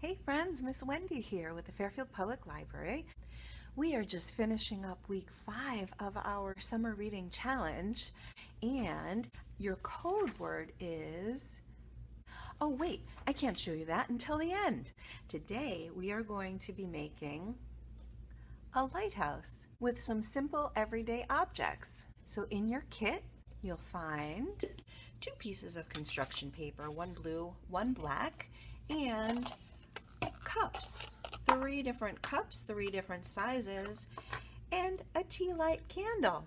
Hey friends, Miss Wendy here with the Fairfield Public Library. We are just finishing up week 5 of our summer reading challenge, and your code word is, oh wait, I can't show you that until the end. Today we are going to be making a lighthouse with some simple everyday objects. So in your kit, you'll find 2 pieces of construction paper, one blue, one black, and cups, 3 different cups, 3 different sizes, and a tea light candle.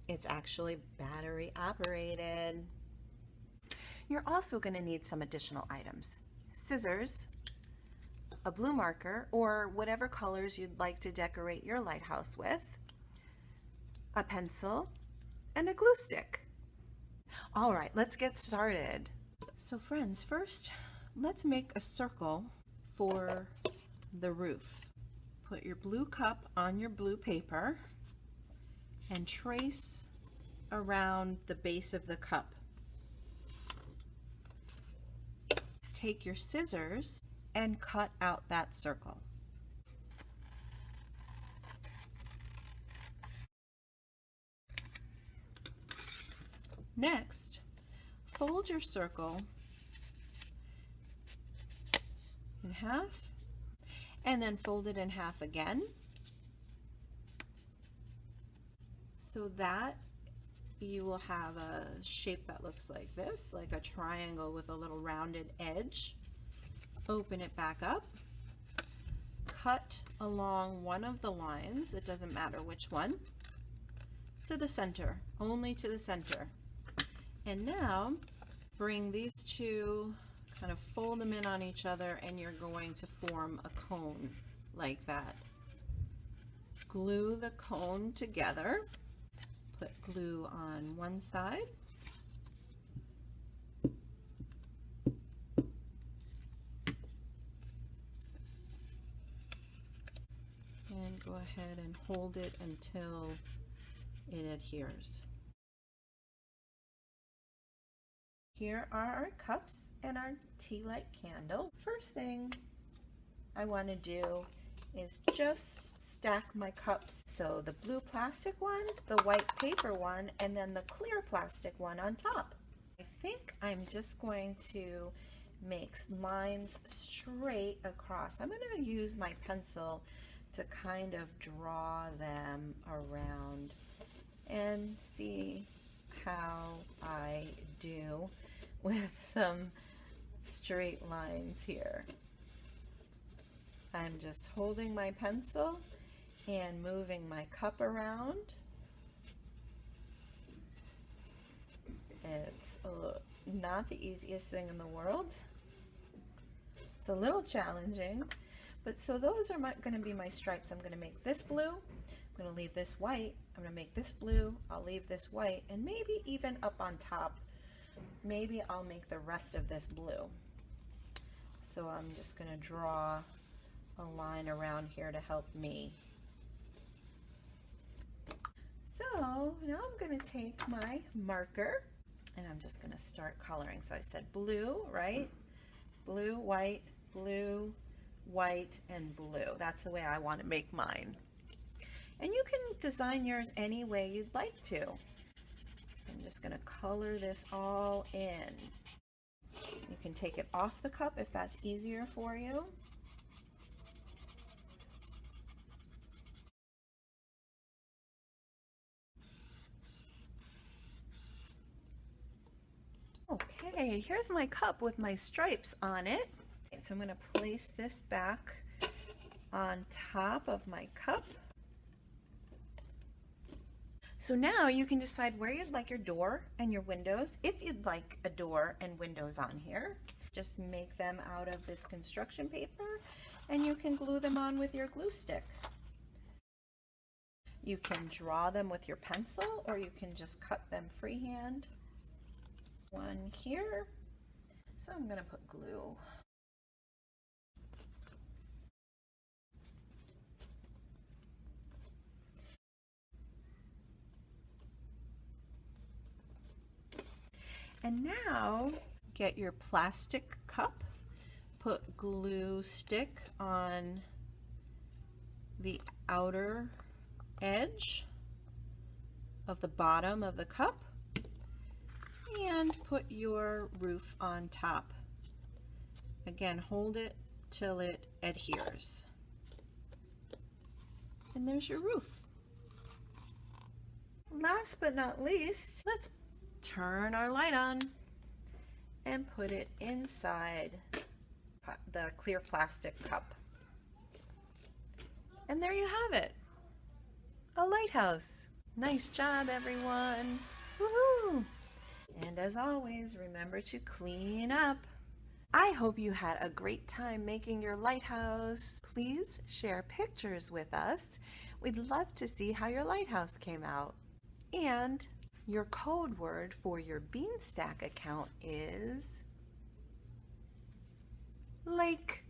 It's actually battery operated. You're also going to need some additional items: scissors, a blue marker or whatever colors you'd like to decorate your lighthouse with, a pencil, and a glue stick. All right, let's get started. So friends, first let's make a circle for the roof. Put your blue cup on your blue paper and trace around the base of the cup. Take your scissors and cut out that circle. Next, fold your circle in half and then fold it in half again so that you will have a shape that looks like this, like a triangle with a little rounded edge. Open it back up, cut along one of the lines, it doesn't matter which one, to the center, only to the center. And now bring these two, kind of fold them in on each other, and you're going to form a cone like that. Glue the cone together. Put glue on one side. And go ahead and hold it until it adheres. Here are our cups and our tea light candle. First thing I want to do is just stack my cups. So the blue plastic one, the white paper one, and then the clear plastic one on top. I think I'm just going to make lines straight across. I'm going to use my pencil to kind of draw them around and see how I do with some straight lines here. I'm just holding my pencil and moving my cup around. It's not the easiest thing in the world. It's a little challenging, but so those are going to be my stripes. I'm going to make this blue, I'm going to leave this white, I'm going to make this blue, I'll leave this white, and maybe even up on top, maybe I'll make the rest of this blue. So I'm just going to draw a line around here to help me. So now I'm going to take my marker and I'm just going to start coloring. So I said blue, right? Blue, white, and blue. That's the way I want to make mine. And you can design yours any way you'd like to. I'm just going to color this all in. You can take it off the cup if that's easier for you. Okay, here's my cup with my stripes on it. So I'm going to place this back on top of my cup. So now you can decide where you'd like your door and your windows. If you'd like a door and windows on here, just make them out of this construction paper and you can glue them on with your glue stick. You can draw them with your pencil or you can just cut them freehand. One here. So I'm going to put glue. And now get your plastic cup, put glue stick on the outer edge of the bottom of the cup and put your roof on top. Again, hold it till it adheres. And there's your roof. Last but not least, let's turn our light on and put it inside the clear plastic cup. And there you have it, a lighthouse. Nice job, everyone. Woohoo! And as always, remember to clean up. I hope you had a great time making your lighthouse. Please share pictures with us. We'd love to see how your lighthouse came out. And your code word for your Beanstack account is lake.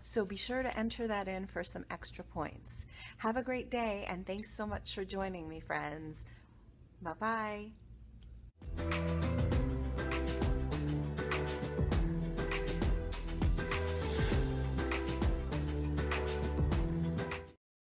So be sure to enter that in for some extra points. Have a great day, and thanks so much for joining me, friends. Bye-bye.